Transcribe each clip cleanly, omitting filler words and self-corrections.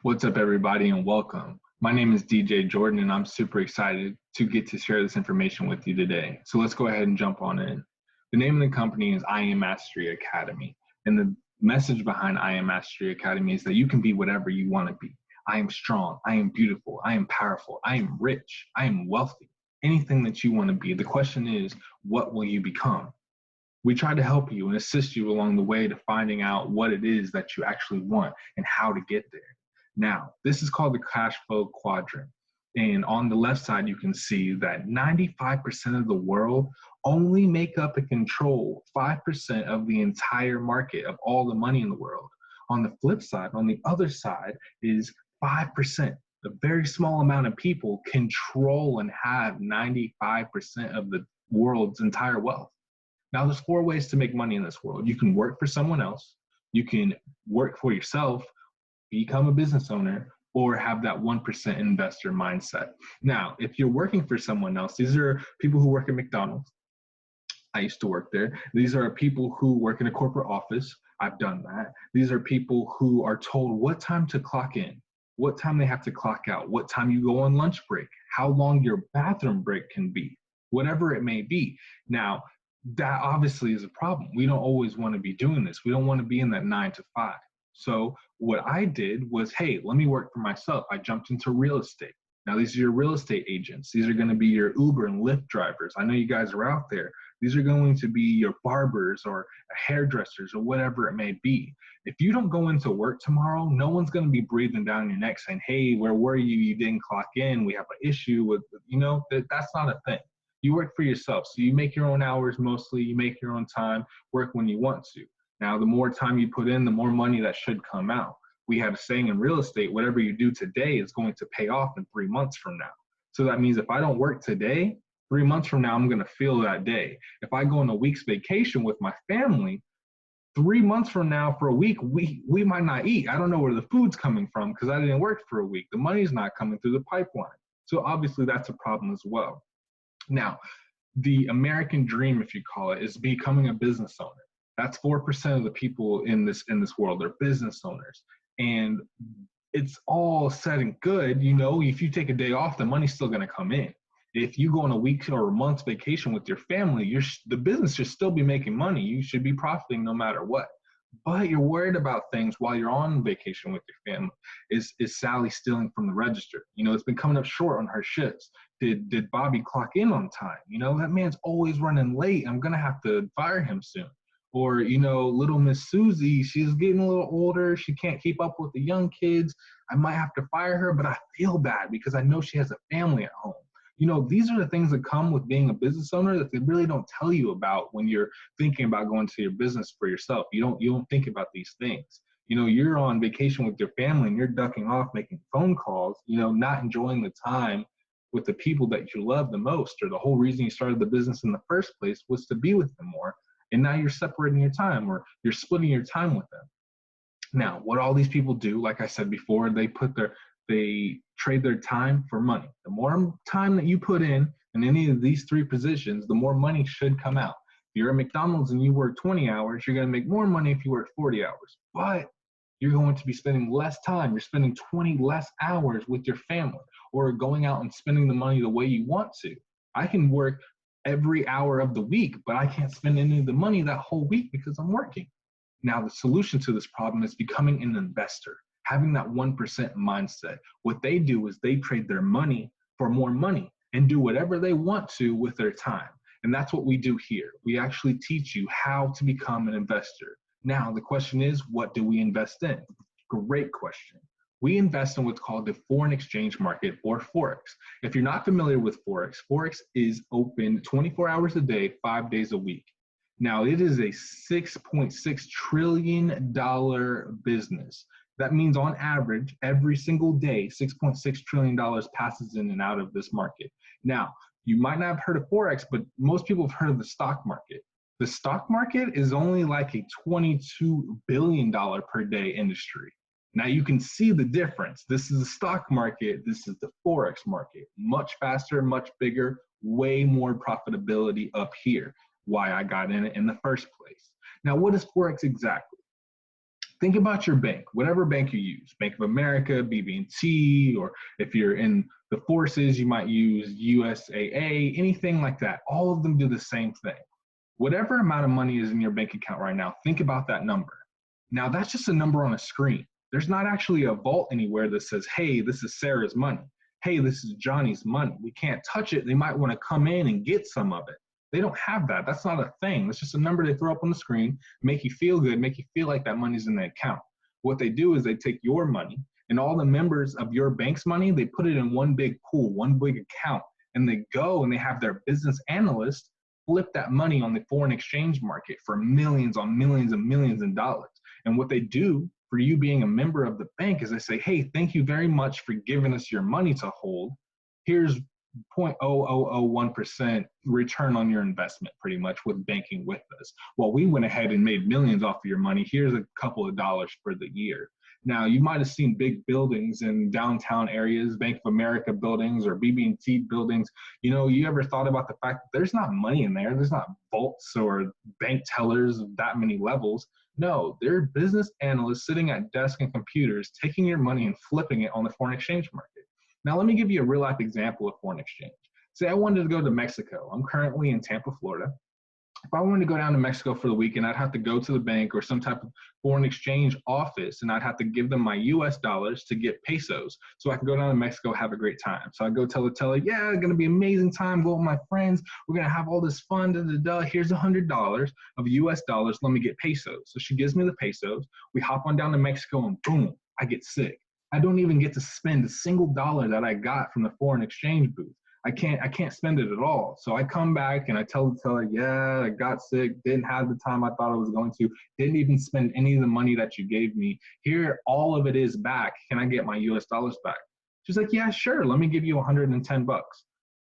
What's up, everybody, and welcome. My name is DJ Jordan, and I'm super excited to get to share this information with you today. So let's go ahead and jump on in. The name of the company is IM Mastery Academy, and the message behind IM Mastery Academy is that you can be whatever you want to be. I am strong, I am beautiful, I am powerful, I am rich, I am wealthy. Anything that you want to be. The question is, what will you become? We try to help you and assist you along the way to finding out what it is that you actually want and how to get there. Now, this is called the cash flow quadrant. And on the left side, you can see that 95% of the world only make up and control 5% of the entire market of all the money in the world. On the flip side, on the other side, is 5%. A very small amount of people control and have 95% of the world's entire wealth. Now, there's 4 ways to make money in this world. You can work for someone else, you can work for yourself, become a business owner, or have that 1% investor mindset. Now, if you're working for someone else, these are people who work at McDonald's. I used to work there. These are people who work in a corporate office. I've done that. These are people who are told what time to clock in, what time they have to clock out, what time you go on lunch break, how long your bathroom break can be, whatever it may be. Now, that obviously is a problem. We don't always want to be doing this. We don't want to be in that 9 to 5. So what I did was, hey, let me work for myself. I jumped into real estate. Now, these are your real estate agents. These are going to be your Uber and Lyft drivers. I know you guys are out there. These are going to be your barbers or hairdressers or whatever it may be. If you don't go into work tomorrow, no one's going to be breathing down your neck saying, hey, where were you? You didn't clock in. We have an issue with, that's not a thing. You work for yourself. So you make your own hours mostly. You make your own time, work when you want to. Now, the more time you put in, the more money that should come out. We have a saying in real estate, whatever you do today is going to pay off in 3 months from now. So that means if I don't work today, 3 months from now, I'm going to feel that day. If I go on a week's vacation with my family, 3 months from now for a week, we might not eat. I don't know where the food's coming from because I didn't work for a week. The money's not coming through the pipeline. So obviously that's a problem as well. Now, the American dream, if you call it, is becoming a business owner. That's 4% of the people in this world are business owners. And it's all said and good, if you take a day off, the money's still going to come in. If you go on a week or a month's vacation with your family, the business should still be making money. You should be profiting no matter what. But you're worried about things while you're on vacation with your family. Is Sally stealing from the register? It's been coming up short on her shifts. Did Bobby clock in on time? That man's always running late. I'm going to have to fire him soon. Or, little Miss Susie, she's getting a little older. She can't keep up with the young kids. I might have to fire her, but I feel bad because I know she has a family at home. These are the things that come with being a business owner that they really don't tell you about when you're thinking about going to your business for yourself. You don't think about these things. You're on vacation with your family and you're ducking off making phone calls, not enjoying the time with the people that you love the most, or the whole reason you started the business in the first place was to be with them more. And now you're separating your time, or you're splitting your time with them. Now, what all these people do, like I said before, they trade their time for money. The more time that you put in any of these 3 positions, the more money should come out. If you're at McDonald's and you work 20 hours, you're going to make more money if you work 40 hours. But you're going to be spending less time. You're spending 20 less hours with your family, or going out and spending the money the way you want to. I can work every hour of the week, but I can't spend any of the money that whole week because I'm working. Now, the solution to this problem is becoming an investor, having that 1% mindset. What they do is they trade their money for more money and do whatever they want to with their time. And that's what we do here. We actually teach you how to become an investor. Now, the question is, what do we invest in? Great question. We invest in what's called the foreign exchange market, or Forex. If you're not familiar with Forex, Forex is open 24 hours a day, 5 days a week. Now, it is a $6.6 trillion business. That means on average, every single day, $6.6 trillion passes in and out of this market. Now, you might not have heard of Forex, but most people have heard of the stock market. The stock market is only like a $22 billion per day industry. Now you can see the difference. This is the stock market. This is the Forex market. Much faster, much bigger, way more profitability up here. Why I got in it in the first place. Now, what is Forex exactly? Think about your bank, whatever bank you use, Bank of America, BB&T, or if you're in the forces, you might use USAA, anything like that. All of them do the same thing. Whatever amount of money is in your bank account right now, think about that number. Now, that's just a number on a screen. There's not actually a vault anywhere that says, hey, this is Sarah's money. Hey, this is Johnny's money. We can't touch it. They might want to come in and get some of it. They don't have that. That's not a thing. It's just a number they throw up on the screen, make you feel good, make you feel like that money's in the account. What they do is they take your money and all the members of your bank's money, they put it in one big pool, one big account, and they go and they have their business analysts flip that money on the foreign exchange market for millions on millions and millions of dollars. And what they do for you being a member of the bank is they say, hey, thank you very much for giving us your money to hold. Here's 0.0001% return on your investment, pretty much, with banking with us. Well, we went ahead and made millions off of your money. Here's a couple of dollars for the year. Now, you might have seen big buildings in downtown areas, Bank of America buildings or BB&T buildings. You know, you ever thought about the fact that there's not money in there? There's not vaults or bank tellers of that many levels. No, they're business analysts sitting at desks and computers, taking your money and flipping it on the foreign exchange market. Now, let me give you a real life example of foreign exchange. Say I wanted to go to Mexico. I'm currently in Tampa, Florida. If I wanted to go down to Mexico for the weekend, I'd have to go to the bank or some type of foreign exchange office, and I'd have to give them my US dollars to get pesos so I can go down to Mexico, have a great time. So I go tell the teller, yeah, it's going to be an amazing time, go with my friends. We're going to have all this fun, Here's $100 of US dollars. Let me get pesos. So she gives me the pesos. We hop on down to Mexico and boom, I get sick. I don't even get to spend a single dollar that I got from the foreign exchange booth. I can't spend it at all. So I come back and I tell the teller, yeah, I got sick, didn't have the time I thought I was going to, didn't even spend any of the money that you gave me. Here, all of it is back. Can I get my US dollars back? She's like, yeah, sure. Let me give you 110 bucks.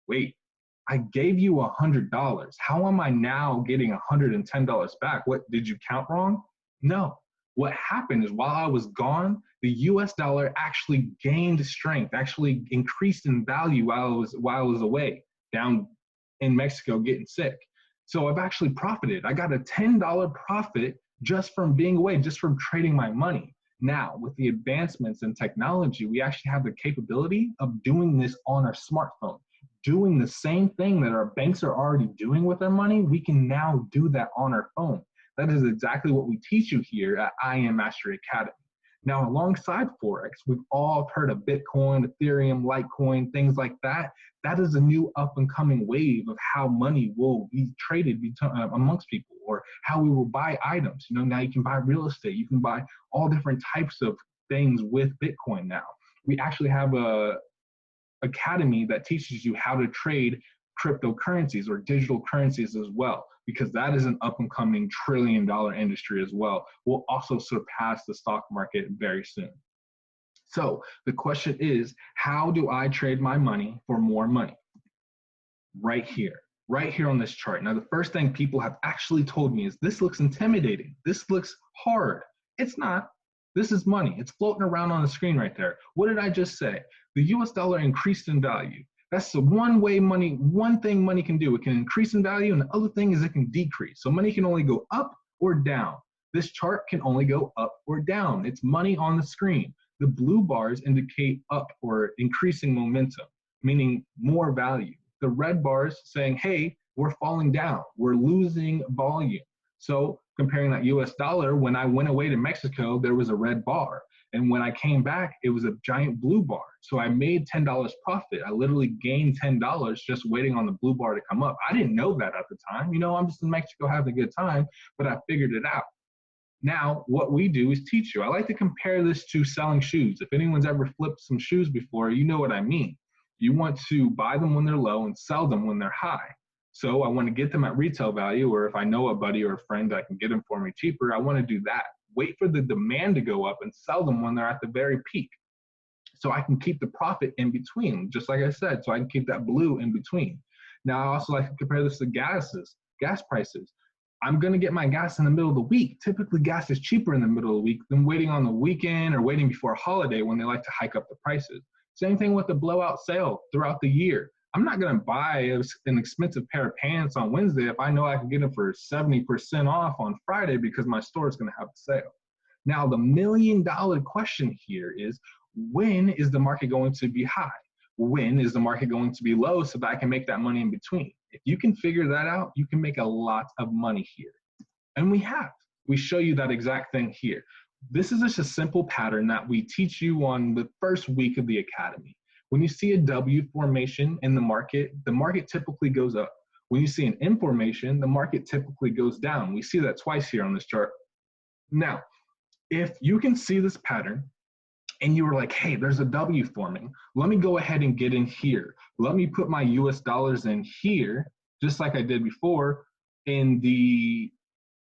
Wait, I gave you $100. How am I now getting $110 back? What, did you count wrong? No. What happened is while I was gone, the US dollar actually gained strength, actually increased in value while I was away, down in Mexico getting sick. So I've actually profited. I got a $10 profit just from being away, just from trading my money. Now, with the advancements in technology, we actually have the capability of doing this on our smartphone. Doing the same thing that our banks are already doing with our money, we can now do that on our phone. That is exactly what we teach you here at IM Mastery Academy. Now, alongside Forex, we've all heard of Bitcoin, Ethereum, Litecoin, things like that. That is a new up and coming wave of how money will be traded amongst people, or how we will buy items. You know, now you can buy real estate. You can buy all different types of things with Bitcoin now. We actually have a academy that teaches you how to trade cryptocurrencies or digital currencies as well, because that is an up and coming trillion-dollar industry as well. Will also surpass the stock market very soon. So the question is, how do I trade my money for more money? Right here on this chart. Now, the first thing people have actually told me is, this looks intimidating. This looks hard. It's not. This is money. It's floating around on the screen right there. What did I just say? The US dollar increased in value. That's the one thing money can do. It can increase in value, and the other thing is it can decrease. So money can only go up or down. This chart can only go up or down. It's money on the screen. The blue bars indicate up or increasing momentum, meaning more value. The red bars saying, hey, we're falling down. We're losing volume. So comparing that US dollar, when I went away to Mexico, there was a red bar. And when I came back, it was a giant blue bar. So I made $10 profit. I literally gained $10 just waiting on the blue bar to come up. I didn't know that at the time. You know, I'm just in Mexico having a good time, but I figured it out. Now, what we do is teach you. I like to compare this to selling shoes. If anyone's ever flipped some shoes before, you know what I mean. You want to buy them when they're low and sell them when they're high. So I want to get them at retail value, or if I know a buddy or a friend that can get them for me cheaper, I want to do that. Wait for the demand to go up and sell them when they're at the very peak. So I can keep the profit in between, just like I said, so I can keep that blue in between. Now, I also like to compare this to gas prices. I'm going to get my gas in the middle of the week. Typically, gas is cheaper in the middle of the week than waiting on the weekend or waiting before a holiday when they like to hike up the prices. Same thing with the blowout sale throughout the year. I'm not going to buy an expensive pair of pants on Wednesday if I know I can get them for 70% off on Friday because my store is going to have a sale. Now, the $1 million question here is, when is the market going to be high? When is the market going to be low so that I can make that money in between? If you can figure that out, you can make a lot of money here. And we show you that exact thing here. This is just a simple pattern that we teach you on the first week of the academy. When you see a W formation in the market typically goes up. When you see an M formation, the market typically goes down. We see that twice here on this chart. Now, if you can see this pattern and you were like, hey, there's a W forming, let me go ahead and get in here. Let me put my US dollars in here, just like I did before in the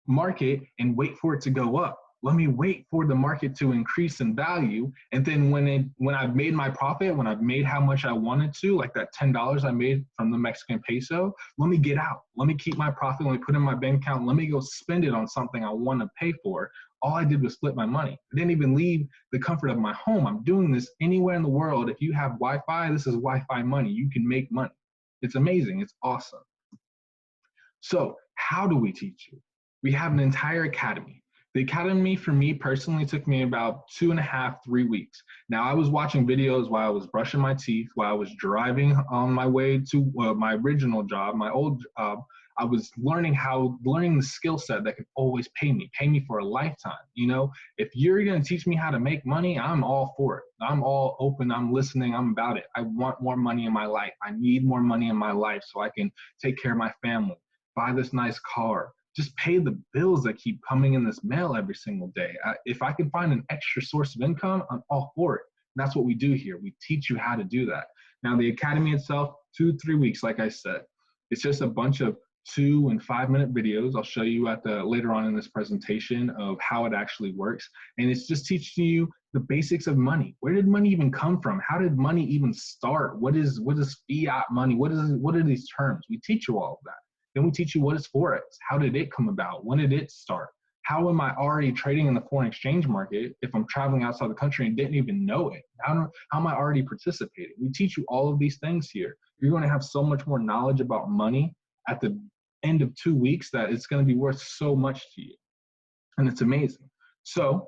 market, and wait for it to go up. Let me wait for the market to increase in value. And then when I've made my profit, when I've made how much I wanted to, like that $10 I made from the Mexican peso, let me get out. Let me keep my profit. Let me put it in my bank account. Let me go spend it on something I want to pay for. All I did was split my money. I didn't even leave the comfort of my home. I'm doing this anywhere in the world. If you have Wi-Fi, this is Wi-Fi money. You can make money. It's amazing. It's awesome. So how do we teach you? We have an entire academy. The academy for me personally took me about 2.5, 3 weeks. Now I was watching videos while I was brushing my teeth, while I was driving on my way to my original job, my old job. I was learning the skill set that could always pay me for a lifetime. You know, if you're going to teach me how to make money, I'm all for it. I'm all open. I'm listening. I'm about it. I want more money in my life. I need more money in my life so I can take care of my family, buy this nice car, just pay the bills that keep coming in this mail every single day. If I can find an extra source of income, I'm all for it. And that's what we do here. We teach you how to do that. Now, the academy itself, 2-3 weeks, like I said, it's just a bunch of 2- and 5-minute videos. I'll show you later on in this presentation of how it actually works. And it's just teaching you the basics of money. Where did money even come from? How did money even start? What is fiat money? What are these terms? We teach you all of that. Then we teach you what is Forex. How did it come about? When did it start? How am I already trading in the foreign exchange market if I'm traveling outside the country and didn't even know it? How am I already participating? We teach you all of these things here. You're going to have so much more knowledge about money at the end of 2 weeks that it's going to be worth so much to you. And it's amazing. So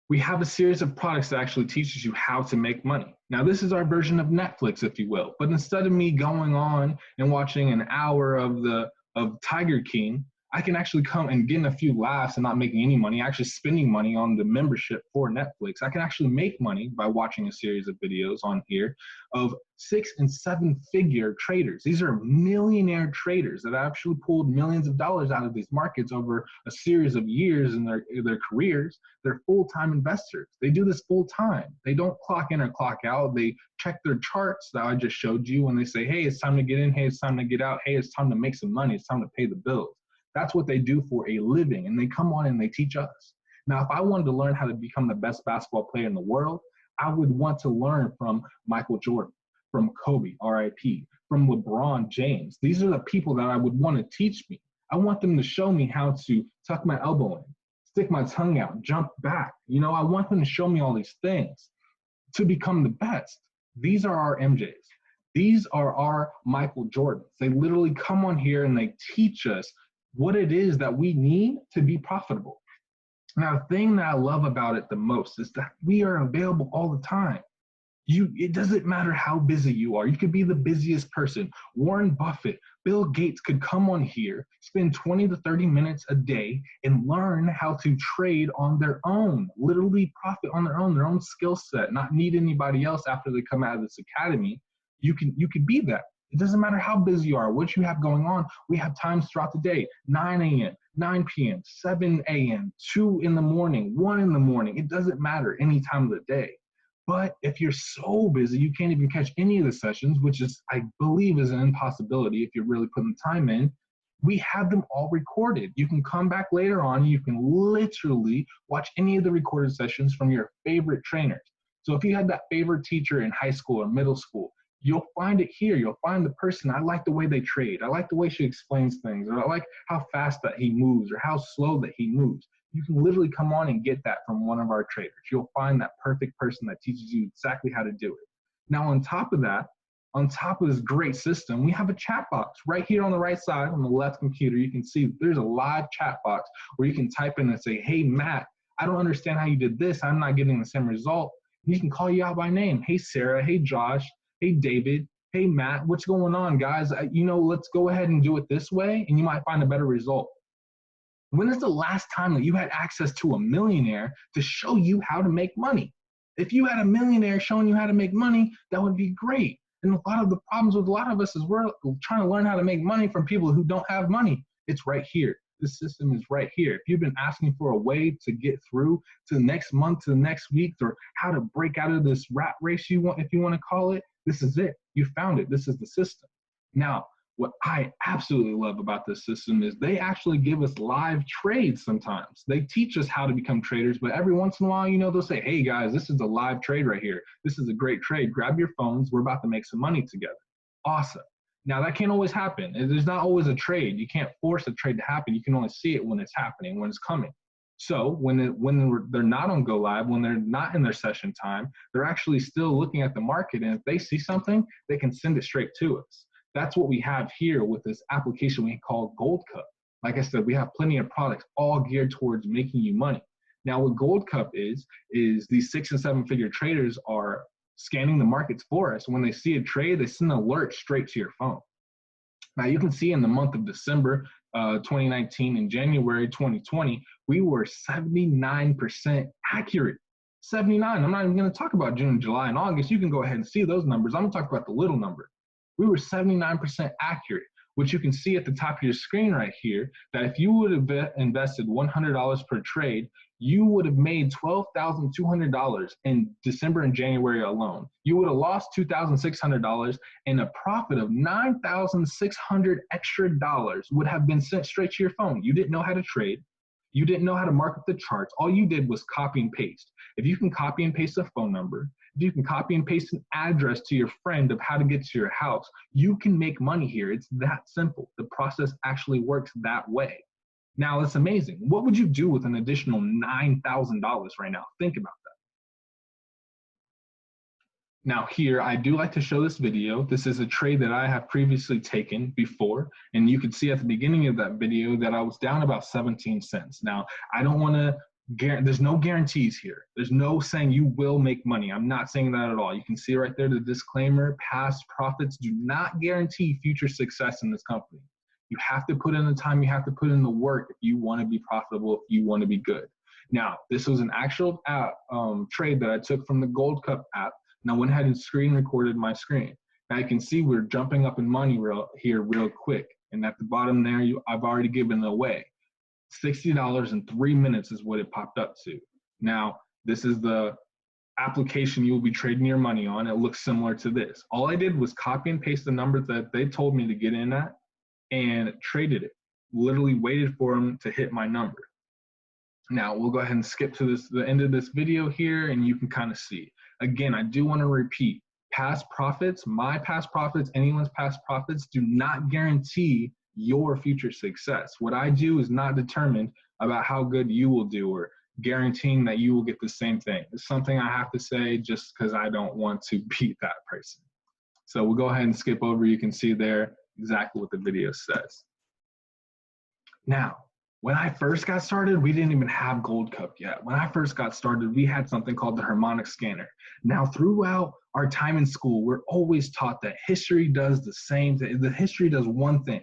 we have a series of products that actually teaches you how to make money. Now, this is our version of Netflix, if you will. But instead of me going on and watching an hour of Tiger King, I can actually come and getting a few laughs and not making any money, actually spending money on the membership for Netflix. I can actually make money by watching a series of videos on here of 6- and 7-figure traders. These are millionaire traders that actually pulled millions of dollars out of these markets over a series of years in their careers. They're full-time investors. They do this full-time. They don't clock in or clock out. They check their charts that I just showed you when they say, hey, it's time to get in. Hey, it's time to get out. Hey, it's time to make some money. It's time to pay the bills. That's what they do for a living, and they come on and they teach us. Now, if I wanted to learn how to become the best basketball player in the world, I would want to learn from Michael Jordan, from Kobe, RIP, from LeBron James. These are the people that I would want to teach me. I want them to show me how to tuck my elbow in, stick my tongue out, jump back. You know, I want them to show me all these things to become the best. These are our MJs. These are our Michael Jordans. They literally come on here and they teach us what it is that we need to be profitable. Now, the thing that I love about it the most is that we are available all the time. It doesn't matter how busy you are. You could be the busiest person. Warren Buffett, Bill Gates could come on here, spend 20 to 30 minutes a day and learn how to trade on their own, literally profit on their own skill set, not need anybody else after they come out of this academy. You can be that. It doesn't matter how busy you are, what you have going on. We have times throughout the day, 9 a.m., 9 p.m., 7 a.m., 2 in the morning, 1 in the morning. It doesn't matter any time of the day. But if you're so busy, you can't even catch any of the sessions, which is, I believe, is an impossibility if you're really putting the time in. We have them all recorded. You can come back later on. You can literally watch any of the recorded sessions from your favorite trainers. So if you had that favorite teacher in high school or middle school, you'll find it here. You'll find the person. I like the way they trade. I like the way she explains things. Or I like how fast that he moves or how slow that he moves. You can literally come on and get that from one of our traders. You'll find that perfect person that teaches you exactly how to do it. Now, on top of that, on top of this great system, we have a chat box right here on the right side on the left computer. You can see there's a live chat box where you can type in and say, hey, Matt, I don't understand how you did this. I'm not getting the same result. And he can call you out by name. Hey, Sarah. Hey, Josh. Hey, David. Hey, Matt. What's going on, guys? Let's go ahead and do it this way, and you might find a better result. When is the last time that you had access to a millionaire to show you how to make money? If you had a millionaire showing you how to make money, that would be great. And a lot of the problems with a lot of us is we're trying to learn how to make money from people who don't have money. It's right here. This system is right here. If you've been asking for a way to get through to the next month, to the next week, or how to break out of this rat race, if you want to call it, this is it. You found it. This is the system. Now, what I absolutely love about this system is they actually give us live trades sometimes. They teach us how to become traders, but every once in a while, they'll say, hey guys, this is a live trade right here. This is a great trade. Grab your phones. We're about to make some money together. Awesome. Now that can't always happen. There's not always a trade. You can't force a trade to happen. You can only see it when it's happening, when it's coming. So when they're not on Go Live, when they're not in their session time, they're actually still looking at the market. And if they see something, they can send it straight to us. That's what we have here with this application we call Gold Cup. Like I said, we have plenty of products all geared towards making you money. Now what Gold Cup is these 6- and 7-figure traders are scanning the markets for us. When they see a trade, they send an alert straight to your phone. Now you can see in the month of December 2019 and January 2020, we were 79% accurate. 79. I'm not even going to talk about June, July, and August. You can go ahead and see those numbers. I'm going to talk about the little number. We were 79% accurate, which you can see at the top of your screen right here, that if you would have invested $100 per trade, you would have made $12,200 in December and January alone. You would have lost $2,600, and a profit of $9,600 extra dollars would have been sent straight to your phone. You didn't know how to trade. You didn't know how to market the charts. All you did was copy and paste. If you can copy and paste a phone number, if you can copy and paste an address to your friend of how to get to your house, you can make money here. It's that simple. The process actually works that way. Now, it's amazing. What would you do with an additional $9,000 right now? Think about that. Now here, I do like to show this video. This is a trade that I have previously taken before, and you can see at the beginning of that video that I was down about 17 cents. Now, I don't want to there's no guarantees here. There's no saying you will make money. I'm not saying that at all. You can see right there the disclaimer, past profits do not guarantee future success in this company. You have to put in the time, you have to put in the work if you want to be profitable, if you want to be good. Now, this was an actual trade that I took from the Gold Cup app, and I went ahead and screen recorded my screen. Now you can see we're jumping up in money real quick. And at the bottom there, I've already given it away. $60 in 3 minutes is what it popped up to. Now, this is the application you will be trading your money on. It looks similar to this. All I did was copy and paste the numbers that they told me to get in at and traded it. Literally waited for them to hit my number. Now, we'll go ahead and skip to the end of this video here, and you can kind of see. Again, I do want to repeat, past profits, my past profits, anyone's past profits do not guarantee your future success. What I do is not determined about how good you will do or guaranteeing that you will get the same thing. It's something I have to say just because I don't want to beat that person. So we'll go ahead and skip over. You can see there exactly what the video says. Now, when I first got started, we didn't even have Gold Cup yet. When I first got started, we had something called the HARMONIC Scanner. Now, throughout our time in school, we're always taught that history does the same thing. The history does one thing.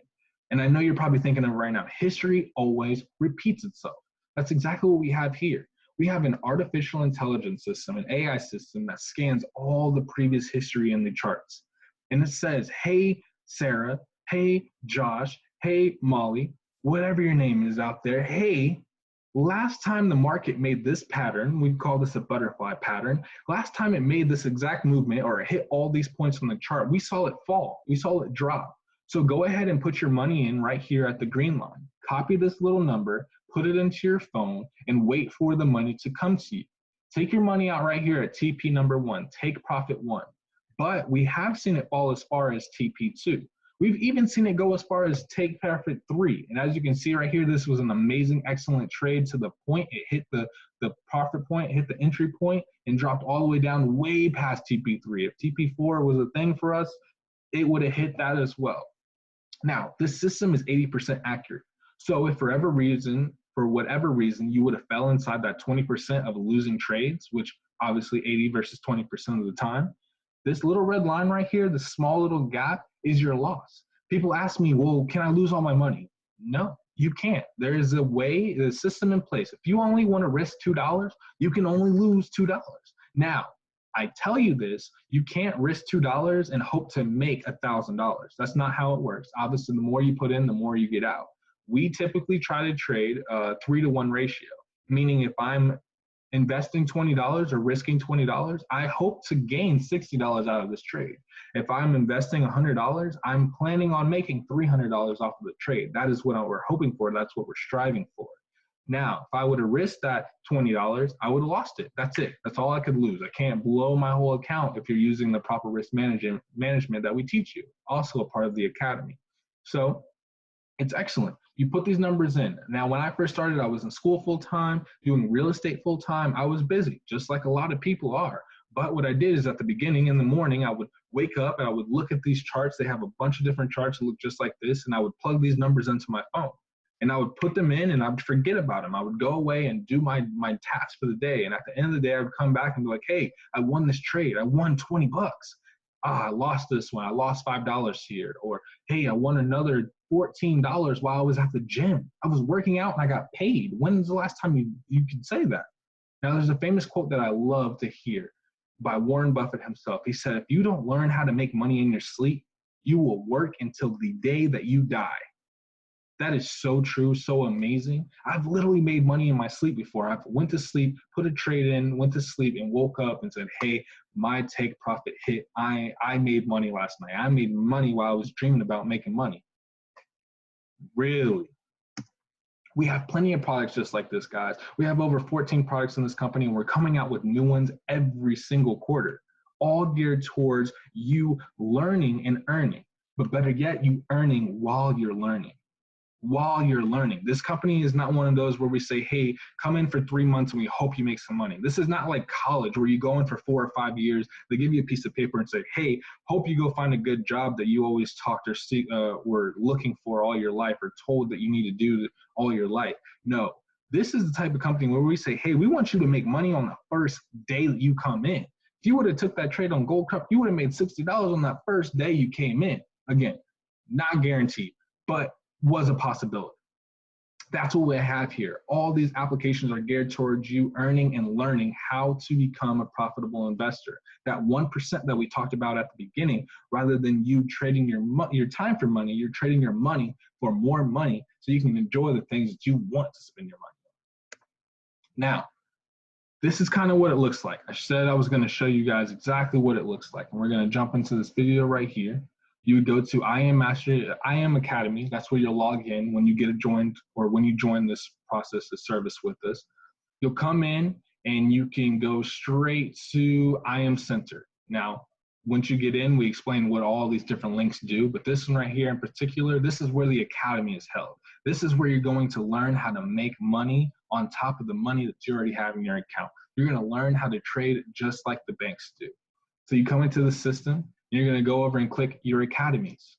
And I know you're probably thinking of it right now. History always repeats itself. That's exactly what we have here. We have an artificial intelligence system, an AI system that scans all the previous history in the charts. And it says, hey, Sarah, hey, Josh, hey, Molly, whatever your name is out there, hey, last time the market made this pattern, we call this a butterfly pattern, last time it made this exact movement or it hit all these points on the chart, we saw it fall, we saw it drop. So go ahead and put your money in right here at the green line. Copy this little number, put it into your phone, and wait for the money to come to you. Take your money out right here at TP number 1, take profit 1. But we have seen it fall as far as TP2. We've even seen it go as far as take profit 3. And as you can see right here, this was an amazing, excellent trade to the point. It hit the profit point, hit the entry point, and dropped all the way down way past TP3. If TP4 was a thing for us, it would have hit that as well. Now, this system is 80% accurate. So if for for whatever reason, you would have fell inside that 20% of losing trades, which obviously 80 versus 20% of the time. This little red line right here, the small little gap, is your loss. People ask me, well, can I lose all my money? No, you can't. There is a way, there's a system in place. If you only want to risk $2, you can only lose $2. Now, I tell you this, you can't risk $2 and hope to make $1,000. That's not how it works. Obviously, the more you put in, the more you get out. We typically try to trade a 3-to-1 ratio, meaning if I'm investing $20 or risking $20, I hope to gain $60 out of this trade. If I'm investing $100, I'm planning on making $300 off of the trade. That is what we're hoping for. That's what we're striving for. Now, if I would have risked that $20, I would have lost it. That's it. That's all I could lose. I can't blow my whole account if you're using the proper risk management that we teach you, also a part of the academy. So it's excellent. You put these numbers in. Now, when I first started, I was in school full-time, doing real estate full-time. I was busy, just like a lot of people are. But what I did is at the beginning in the morning, I would wake up and I would look at these charts. They have a bunch of different charts that look just like this, and I would plug these numbers into my phone. And I would put them in and I would forget about them. I would go away and do my tasks for the day. And at the end of the day, I would come back and be like, hey, I won this trade. I won 20 bucks. I lost this one. I lost $5 here. Or, hey, I won another $14 while I was at the gym. I was working out and I got paid. When's the last time you could say that? Now, there's a famous quote that I love to hear by Warren Buffett himself. He said, if you don't learn how to make money in your sleep, you will work until the day that you die. That is so true, so amazing. I've literally made money in my sleep before. I went to sleep, put a trade in, went to sleep, and woke up and said, hey, my take profit hit. I made money last night. I made money while I was dreaming about making money. Really? We have plenty of products just like this, guys. We have over 14 products in this company, and we're coming out with new ones every single quarter, all geared towards you learning and earning. But better yet, you earning while you're learning. While you're learning. This company is not one of those where we say, hey, come in for 3 months and we hope you make some money. This is not like college where you go in for 4 or 5 years. They give you a piece of paper and say, hey, hope you go find a good job that you always talked or were looking for all your life or told that you need to do all your life. No, this is the type of company where we say, hey, we want you to make money on the first day that you come in. If you would have took that trade on Gold Cup, you would have made $60 on that first day you came in. Again, not guaranteed, but was a possibility. That's what we have here. All these applications are geared towards you earning and learning how to become a profitable investor. That 1% that we talked about at the beginning, rather than you trading your time for money, you're trading your money for more money so you can enjoy the things that you want to spend your money on. Now, this is kind of what it looks like. I said I was going to show you guys exactly what it looks like. And we're going to jump into this video right here. You would go to IM Academy. That's where you'll log in when you get joined or when you join this process, this service with us. You'll come in and you can go straight to IM Center. Now, once you get in, we explain what all these different links do, but this one right here in particular, this is where the academy is held. This is where you're going to learn how to make money on top of the money that you already have in your account. You're going to learn how to trade just like the banks do. So you come into the system, you're going to go over and click your academies.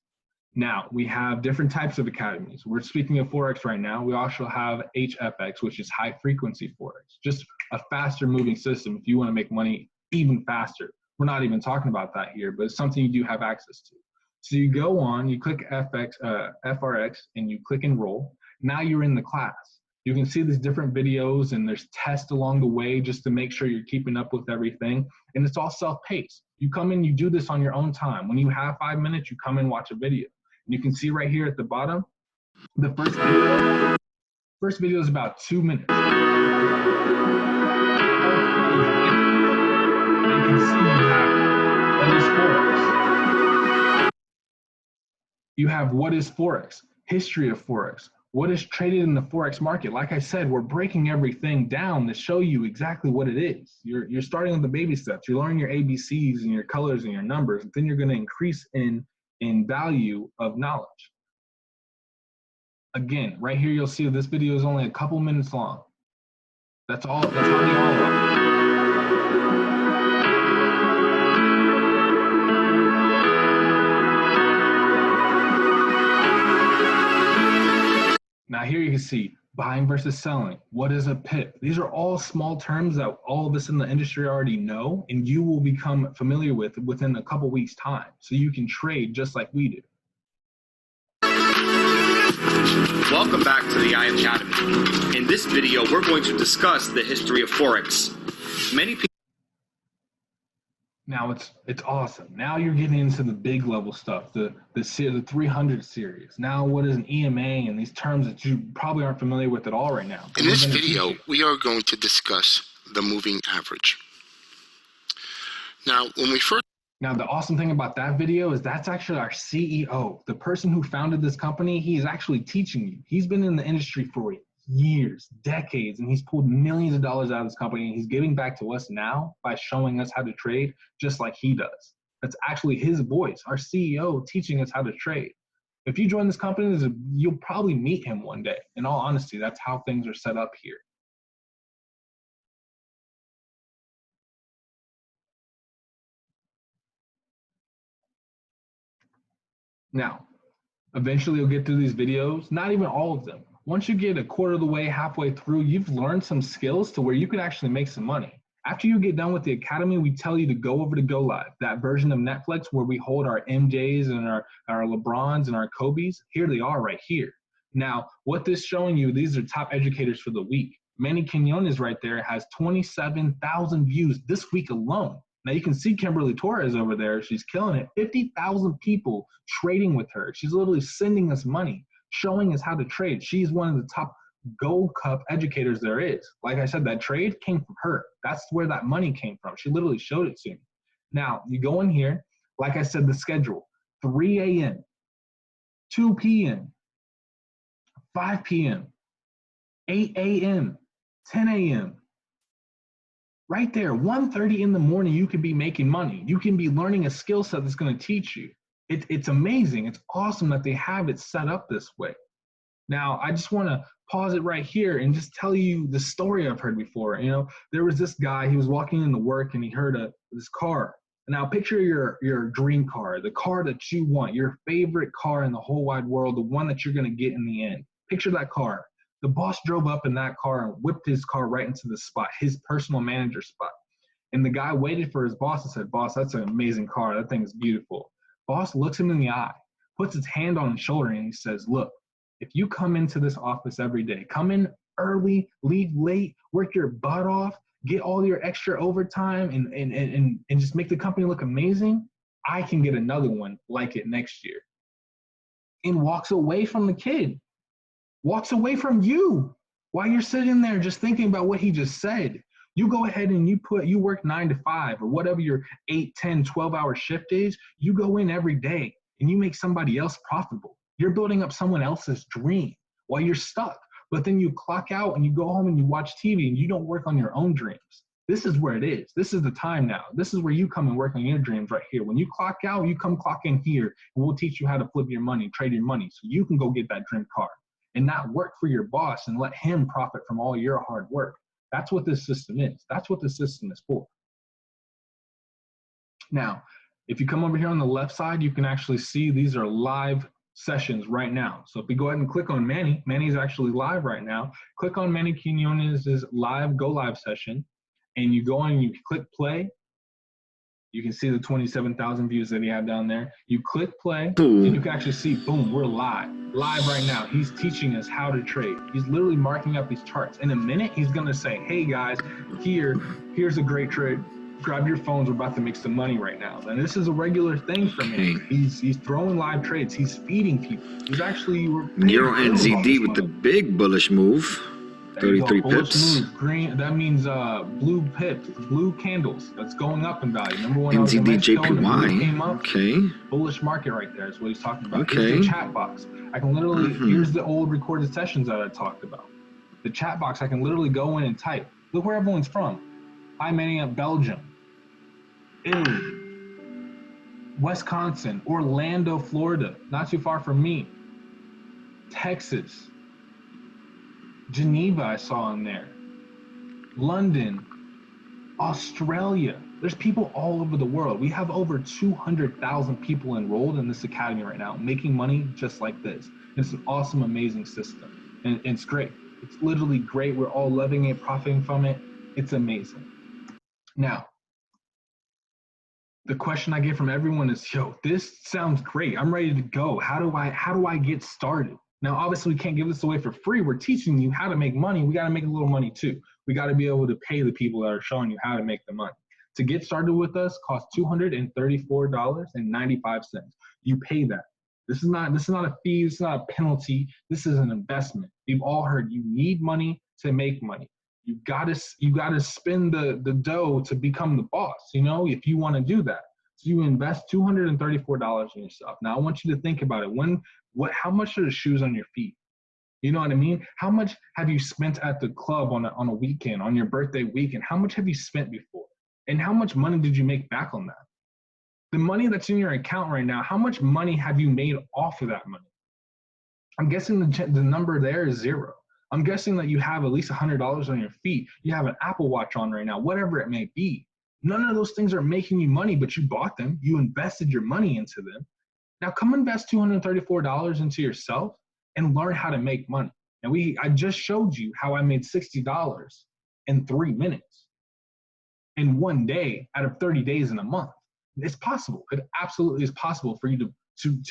Now, we have different types of academies. We're speaking of Forex right now. We also have HFX, which is high frequency Forex, just a faster moving system if you want to make money even faster. We're not even talking about that here, but it's something you do have access to. So you go on, you click FRX, and you click enroll. Now you're in the class. You can see these different videos and there's tests along the way just to make sure you're keeping up with everything. And it's all self-paced. You come in, you do this on your own time. When you have 5 minutes, you come and watch a video. And you can see right here at the bottom, the first video is about 2 minutes. You can see you have what is Forex, history of Forex, what is traded in the Forex market. Like I said, we're breaking everything down to show you exactly what it is. You're starting with the baby steps. You're learning your ABCs and your colors and your numbers, and then you're going to increase in value of knowledge. Again, right here, you'll see this video is only a couple minutes long. That's all. That's how they all are. Now here you can see Buying versus selling. What is a pip? These are all small terms that all of us in the industry already know, and you will become familiar with within a couple weeks' time. So you can trade just like we do. Welcome back to the IM Academy. In this video, we're going to discuss the history of Forex. Many people. Now it's awesome. Now you're getting into the big level stuff, the 300 series. Now what is an EMA and these terms that you probably aren't familiar with at all right now. In this video, we are going to discuss the moving average. Now, Now, the awesome thing about that video is that's actually our CEO, the person who founded this company. He is actually teaching you. He's been in the industry for years, decades, and he's pulled millions of dollars out of this company, and he's giving back to us now by showing us how to trade just like he does. That's actually his voice, our CEO, teaching us how to trade. If you join this company, you'll probably meet him one day. In all honesty, that's how things are set up here. Now, eventually you'll get through these videos, not even all of them. Once you get a quarter of the way, halfway through, you've learned some skills to where you could actually make some money. After you get done with the academy, we tell you to go over to Go Live, that version of Netflix where we hold our MJs and our LeBrons and our Kobes. Here they are right here. Now, what this is showing you, these are top educators for the week. Manny Quinones right there has 27,000 views this week alone. Now you can see Kimberly Torres over there. She's killing it. 50,000 people trading with her. She's literally sending us money, showing us how to trade. She's one of the top Gold Cup educators there is. Like I said, that trade came from her. That's where that money came from. She literally showed it to me. Now, you go in here, like I said, the schedule, 3 a.m., 2 p.m., 5 p.m., 8 a.m., 10 a.m., right there, 1:30 in the morning, you could be making money. You can be learning a skill set that's going to teach you. It's amazing. It's awesome that they have it set up this way. Now, I just want to pause it right here and just tell you the story I've heard before. You know, there was this guy, he was walking into work and he heard this car. Now, picture your dream car, the car that you want, your favorite car in the whole wide world, the one that you're going to get in the end. Picture that car. The boss drove up in that car and whipped his car right into the spot, his personal manager spot. And the guy waited for his boss and said, "Boss, that's an amazing car. That thing is beautiful." Boss looks him in the eye, puts his hand on his shoulder, and he says, "Look, if you come into this office every day, come in early, leave late, work your butt off, get all your extra overtime, and just make the company look amazing, I can get another one like it next year." And walks away from the kid. Walks away from you while you're sitting there just thinking about what he just said. You go ahead and you work 9 to 5 or whatever your 8, 10, 12-hour shift is. You go in every day and you make somebody else profitable. You're building up someone else's dream while you're stuck. But then you clock out and you go home and you watch TV and you don't work on your own dreams. This is where it is. This is the time now. This is where you come and work on your dreams right here. When you clock out, you come clock in here and we'll teach you how to flip your money, trade your money so you can go get that dream car and not work for your boss and let him profit from all your hard work. That's what this system is. That's what the system is for. Now, if you come over here on the left side, you can actually see these are live sessions right now. So if we go ahead and click on Manny, Manny's actually live right now. Click on Manny Quinones' live, go live session, and you go on and you click play. You can see the 27,000 views that he had down there. You click play, and you can actually see, boom, we're live right now. He's teaching us how to trade. He's literally marking up these charts. In a minute, he's gonna say, "Hey guys, here's a great trade. Grab your phones, we're about to make some money right now." And this is a regular thing for me. He's throwing live trades. He's feeding people. He's actually Euro NZD with the big bullish move. 33 pips. Move, green, that means blue pips, blue candles. That's going up in value. Remember when NZD I was in Mexico JPY. Came up? Okay. Bullish market right there is what he's talking about. Okay. Here's the chat box. I can literally, here's the old recorded sessions that I talked about. The chat box, I can literally go in and type. Look where everyone's from. I'm in Belgium, Italy, Wisconsin, Orlando, Florida, not too far from me, Texas, Geneva I saw in there, London, Australia. There's people all over the world. We have over 200,000 people enrolled in this academy right now, making money just like this. It's an awesome, amazing system, and it's great. It's literally great. We're all loving it, profiting from it. It's amazing. Now, the question I get from everyone is, yo, this sounds great. I'm ready to go. How do I get started? Now, obviously, we can't give this away for free. We're teaching you how to make money. We got to make a little money too. We got to be able to pay the people that are showing you how to make the money. To get started with us costs $234.95. You pay that. This is not a fee. This is not a penalty. This is an investment. You've all heard you need money to make money. You gotta spend the dough to become the boss, you know, if you want to do that. So you invest $234 in yourself. Now I want you to think about it. How much are the shoes on your feet? You know what I mean? How much have you spent at the club on a weekend, on your birthday weekend? How much have you spent before? And how much money did you make back on that? The money that's in your account right now, how much money have you made off of that money? I'm guessing the number there is zero. I'm guessing that you have at least $100 on your feet. You have an Apple Watch on right now, whatever it may be. None of those things are making you money, but you bought them. You invested your money into them. Now come invest $234 into yourself and learn how to make money. And I just showed you how I made $60 in 3 minutes in one day out of 30 days in a month. It's possible. It absolutely is possible for you to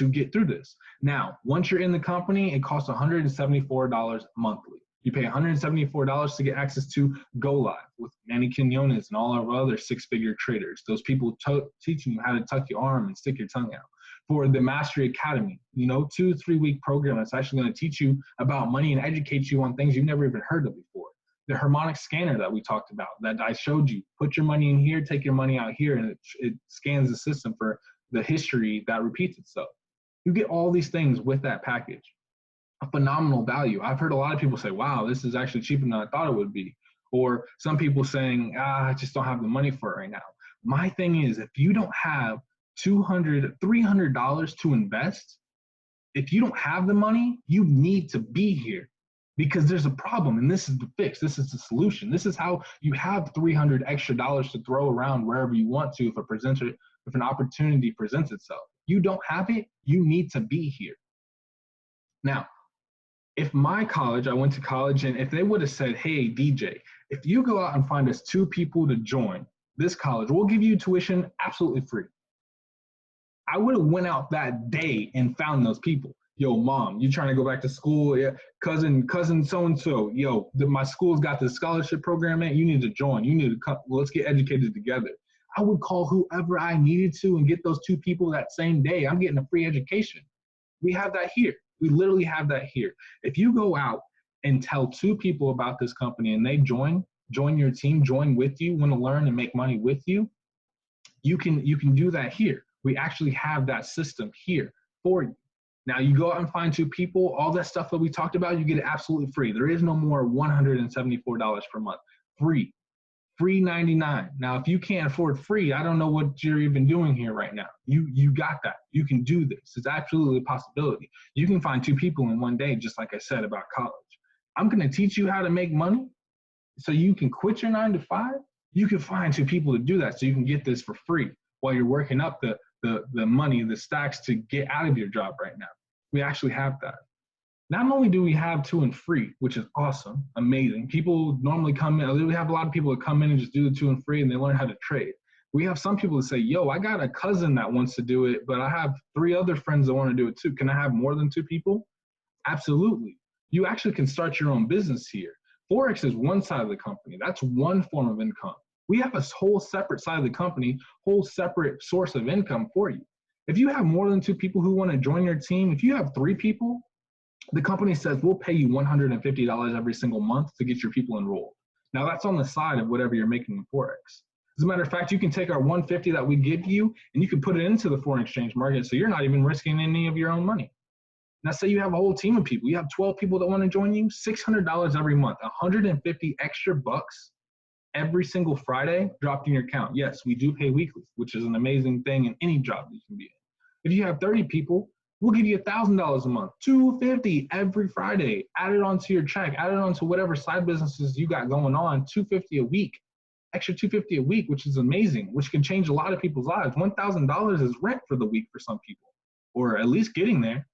get through this. Now, once you're in the company, it costs $174 monthly. You pay $174 to get access to Go Live with Manny Quinones and all our other six-figure traders. Those people teaching you how to tuck your arm and stick your tongue out. For the Mastery Academy, 2-3 week program that's actually going to teach you about money and educate you on things you've never even heard of before. The harmonic scanner that we talked about, that I showed you, put your money in here, take your money out here, and it scans the system for the history that repeats itself. You get all these things with that package. A phenomenal value. I've heard a lot of people say, wow, this is actually cheaper than I thought it would be. Or some people saying, I just don't have the money for it right now. My thing is, if you don't have $200, $300 to invest, if you don't have the money, you need to be here because there's a problem, and this is the fix. This is the solution. This is how you have $300 extra to throw around wherever you want to if an opportunity presents itself. You don't have it, you need to be here. Now, if I went to college, and if they would have said, hey, DJ, if you go out and find us 2 people to join this college, we'll give you tuition absolutely free. I would have went out that day and found those people. Yo, mom, you trying to go back to school? Yeah, cousin so-and-so. Yo, my school's got this scholarship program, man. You need to join. You need to come. Let's get educated together. I would call whoever I needed to and get those 2 people that same day. I'm getting a free education. We have that here. We literally have that here. If you go out and tell 2 people about this company and they join your team, join with you, want to learn and make money with you, you can do that here. We actually have that system here for you. Now you go out and find 2 people, all that stuff that we talked about, you get it absolutely free. There is no more $174 per month. Free. Free 99. Now, if you can't afford free, I don't know what you're even doing here right now. You got that. You can do this. It's absolutely a possibility. You can find 2 people in one day, just like I said about college. I'm going to teach you how to make money so you can quit your 9 to 5. You can find 2 people to do that so you can get this for free while you're working up the money, the stacks to get out of your job right now. We actually have that. Not only do we have 2 and free, which is awesome, amazing. People normally come in, we have a lot of people that come in and just do the 2 and free and they learn how to trade. We have some people that say, yo, I got a cousin that wants to do it, but I have 3 other friends that want to do it too. Can I have more than 2 people? Absolutely. You actually can start your own business here. Forex is one side of the company. That's one form of income. We have a whole separate side of the company, whole separate source of income for you. If you have more than 2 people who want to join your team, if you have 3 people, the company says we'll pay you $150 every single month to get your people enrolled. Now that's on the side of whatever you're making in Forex. As a matter of fact, you can take our $150 that we give you and you can put it into the foreign exchange market so you're not even risking any of your own money. Now say you have a whole team of people. You have 12 people that want to join you, $600 every month, 150 extra bucks every single Friday dropped in your account. Yes, we do pay weekly, which is an amazing thing in any job that you can be in. If you have 30 people, we'll give you $1,000 a month, $250 every Friday. Add it onto your check, add it onto whatever side businesses you got going on, $250 a week, extra $250 a week, which is amazing, which can change a lot of people's lives. $1,000 is rent for the week for some people, or at least getting there.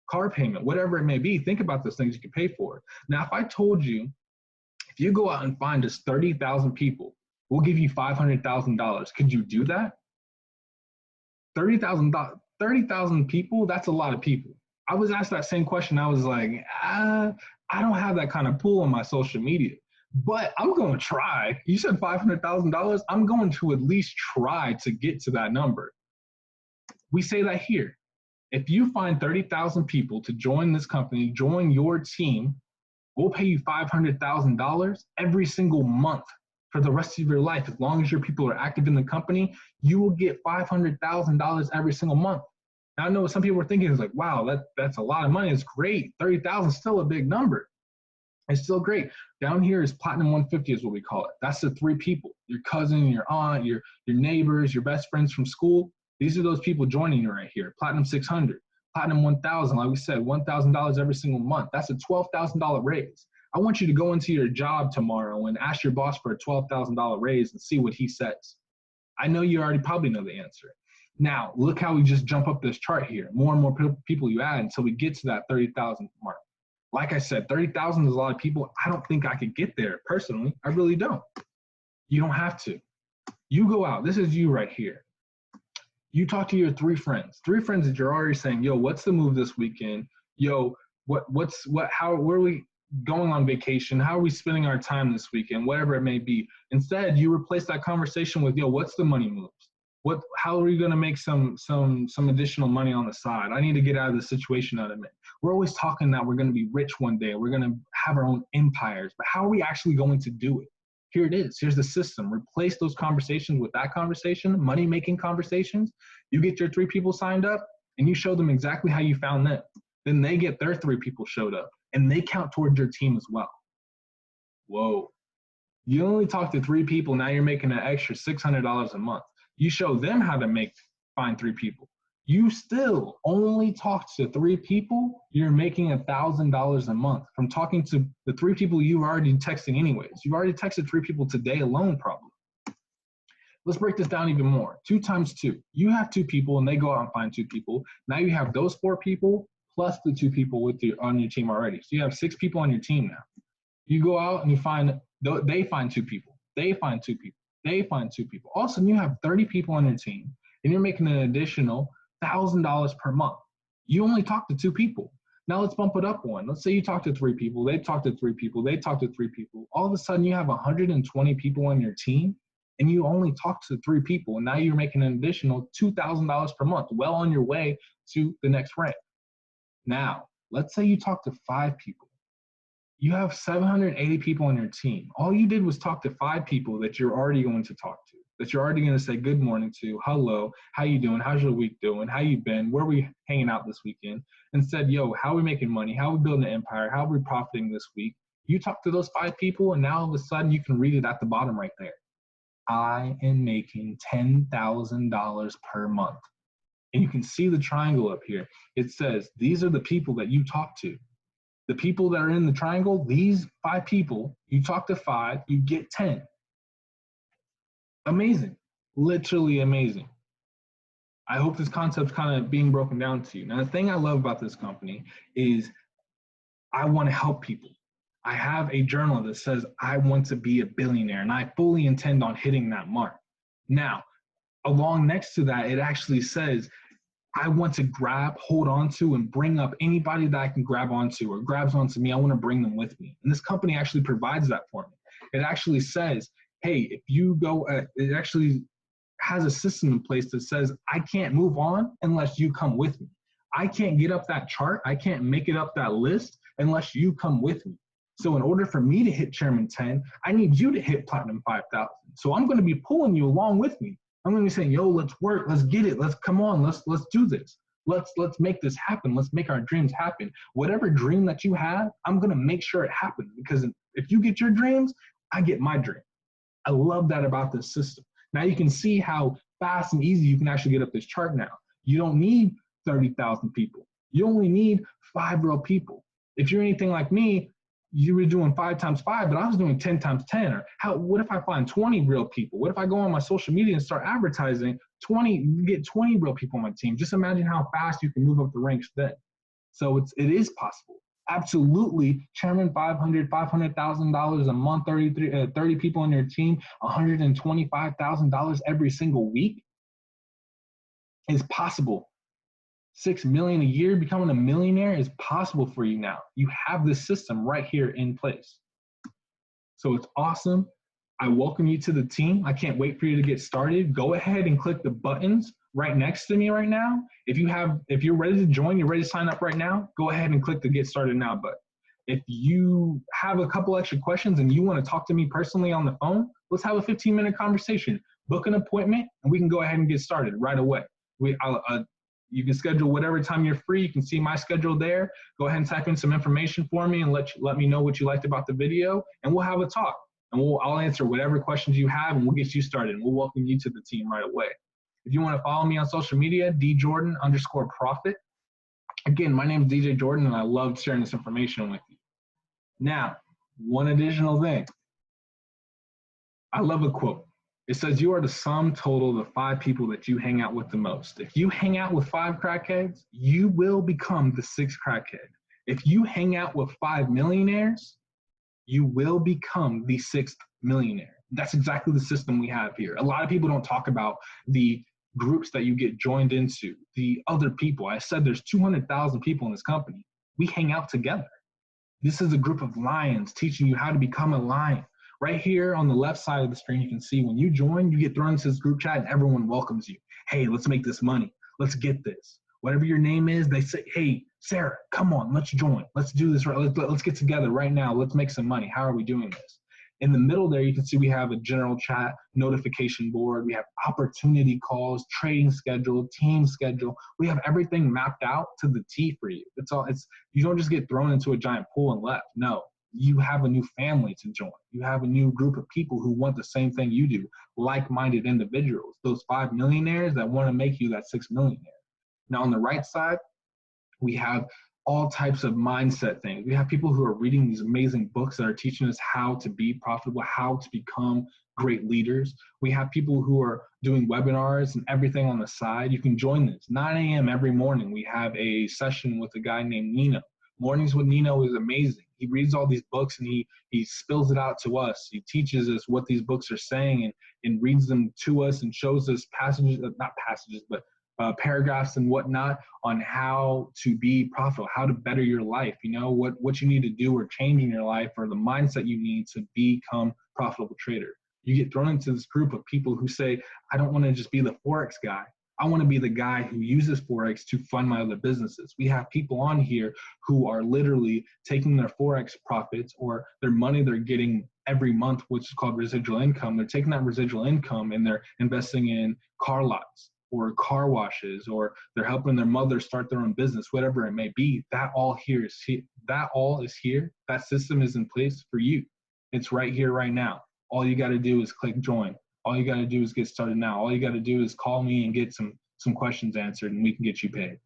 car payment, whatever it may be. Think about those things you can pay for. Now, if I told you, if you go out and find just 30,000 people, we'll give you $500,000. Could you do that? 30,000 people, that's a lot of people. I was asked that same question. I was like, I don't have that kind of pool on my social media, but I'm going to try. You said $500,000. I'm going to at least try to get to that number. We say that here. If you find 30,000 people to join this company, join your team, we'll pay you $500,000 every single month for the rest of your life. As long as your people are active in the company, you will get $500,000 every single month. Now, I know some people are thinking, it's like, wow, that's a lot of money. It's great. 30,000 is still a big number. It's still great. Down here is Platinum 150 is what we call it. That's the 3 people, your cousin, your aunt, your neighbors, your best friends from school. These are those people joining you right here. Platinum 600, Platinum 1000, like we said, $1,000 every single month. That's a $12,000 raise. I want you to go into your job tomorrow and ask your boss for a $12,000 raise and see what he says. I know you already probably know the answer. Now, look how we just jump up this chart here. More and more people you add until we get to that 30,000 mark. Like I said, 30,000 is a lot of people. I don't think I could get there personally. I really don't. You don't have to. You go out. This is you right here. You talk to your 3 friends. 3 friends that you're already saying, yo, what's the move this weekend? Yo, where are we going on vacation? How are we spending our time this weekend? Whatever it may be. Instead, you replace that conversation with, yo, what's the money moves? How are you going to make some additional money on the side? I need to get out of the situation I'm in. We're always talking that we're going to be rich one day. We're going to have our own empires, but how are we actually going to do it? Here it is. Here's the system. Replace those conversations with that conversation, money-making conversations. You get your 3 people signed up, and you show them exactly how you found them. Then they get their 3 people showed up, and they count towards your team as well. Whoa. You only talk to 3 people. Now you're making an extra $600 a month. You show them how to find 3 people. You still only talk to 3 people, you're making $1,000 a month from talking to the 3 people you were already texting anyways. You've already texted 3 people today alone probably. Let's break this down even more. 2 times 2. You have 2 people and they go out and find 2 people. Now you have those 4 people plus the 2 people on your team already. So you have 6 people on your team now. You go out and they find 2 people. They find 2 people. They find 2 people. All of a sudden you have 30 people on your team and you're making an additional $1,000 per month. You only talk to 2 people. Now let's bump it up one. Let's say you talk to 3 people, they talk to 3 people, they talk to 3 people. All of a sudden you have 120 people on your team and you only talk to 3 people. And now you're making an additional $2,000 per month, well on your way to the next rank. Now, let's say you talk to 5 people. You have 780 people on your team. All you did was talk to 5 people that you're already going to talk to, that you're already going to say good morning to, hello, how you doing? How's your week doing? How you been? Where are we hanging out this weekend? And said, yo, how are we making money? How are we building an empire? How are we profiting this week? You talk to those 5 people, and now all of a sudden you can read it at the bottom right there. I am making $10,000 per month. And you can see the triangle up here. It says, these are the people that you talk to. The people that are in the triangle, these 5 people, you talk to 5, you get 10. Amazing, literally amazing. I hope this concept's kind of being broken down to you. Now, the thing I love about this company is I want to help people. I have a journal that says I want to be a billionaire, and I fully intend on hitting that mark. Now, along next to that, it actually says I want to grab, hold on to, and bring up anybody that I can grab onto or grabs onto me. I want to bring them with me. And this company actually provides that for me. It actually says, hey, if you go, it actually has a system in place that says, I can't move on unless you come with me. I can't get up that chart. I can't make it up that list unless you come with me. So in order for me to hit Chairman 10, I need you to hit Platinum 5,000. So I'm going to be pulling you along with me. I'm going to be saying, yo, let's work. Let's get it. Let's come on. Let's do this. Let's make this happen. Let's make our dreams happen. Whatever dream that you have, I'm going to make sure it happens, because if you get your dreams, I get my dream. I love that about this system. Now you can see how fast and easy you can actually get up this chart now. You don't need 30,000 people. You only need 5 real people. If you're anything like me, you were doing 5 times 5, but I was doing 10 times 10. Or what if I find 20 real people? What if I go on my social media and start advertising 20, you get 20 real people on my team? Just imagine how fast you can move up the ranks then. So it is possible. Absolutely. Chairman, $500,000 a month, 30 people on your team, $125,000 every single week is possible. 6 million a year, becoming a millionaire is possible for you now. You have this system right here in place. So it's awesome. I welcome you to the team. I can't wait for you to get started. Go ahead and click the buttons right next to me right now. If you're ready to join, you're ready to sign up right now, go ahead and click the Get Started Now button. If you have a couple extra questions and you want to talk to me personally on the phone, let's have a 15-minute conversation. Book an appointment and we can go ahead and get started right away. You can schedule whatever time you're free. You can see my schedule there. Go ahead and type in some information for me and let me know what you liked about the video, and we'll have a talk. And I'll answer whatever questions you have, and we'll get you started. And we'll welcome you to the team right away. If you want to follow me on social media, djordan_profit. Again, my name is DJ Jordan, and I love sharing this information with you. Now, one additional thing. I love a quote. It says, you are the sum total of the 5 people that you hang out with the most. If you hang out with 5 crackheads, you will become the 6th crackhead. If you hang out with 5 millionaires, you will become the 6th millionaire. That's exactly the system we have here. A lot of people don't talk about the groups that you get joined into, the other people. I said there's 200,000 people in this company. We hang out together. This is a group of lions teaching you how to become a lion. Right here on the left side of the screen, you can see when you join, you get thrown into this group chat and everyone welcomes you. Hey, let's make this money. Let's get this. Whatever your name is, they say, hey, Sarah, come on, let's join. Let's do this. Let's get together right now. Let's make some money. How are we doing this? In the middle there, you can see we have a general chat, notification board. We have opportunity calls, trading schedule, team schedule. We have everything mapped out to the T for you. You don't just get thrown into a giant pool and left. No. You have a new family to join. You have a new group of people who want the same thing you do, like-minded individuals, those 5 millionaires that want to make you that 6th millionaire. Now, on the right side, we have all types of mindset things. We have people who are reading these amazing books that are teaching us how to be profitable, how to become great leaders. We have people who are doing webinars and everything on the side. You can join this. 9 a.m. every morning, we have a session with a guy named Nino. Mornings with Nino is amazing. He reads all these books and he spills it out to us. He teaches us what these books are saying and reads them to us and shows us paragraphs and whatnot on how to be profitable, how to better your life, what you need to do or change in your life, or the mindset you need to become a profitable trader. You get thrown into this group of people who say, I don't want to just be the Forex guy. I want to be the guy who uses Forex to fund my other businesses. We have people on here who are literally taking their Forex profits or their money they're getting every month, which is called residual income. They're taking that residual income and they're investing in car lots or car washes, or they're helping their mother start their own business, whatever it may be. That all is here. That system is in place for you. It's right here, right now. All you got to do is click join. All you got to do is get started now. All you got to do is call me and get some questions answered, and we can get you paid.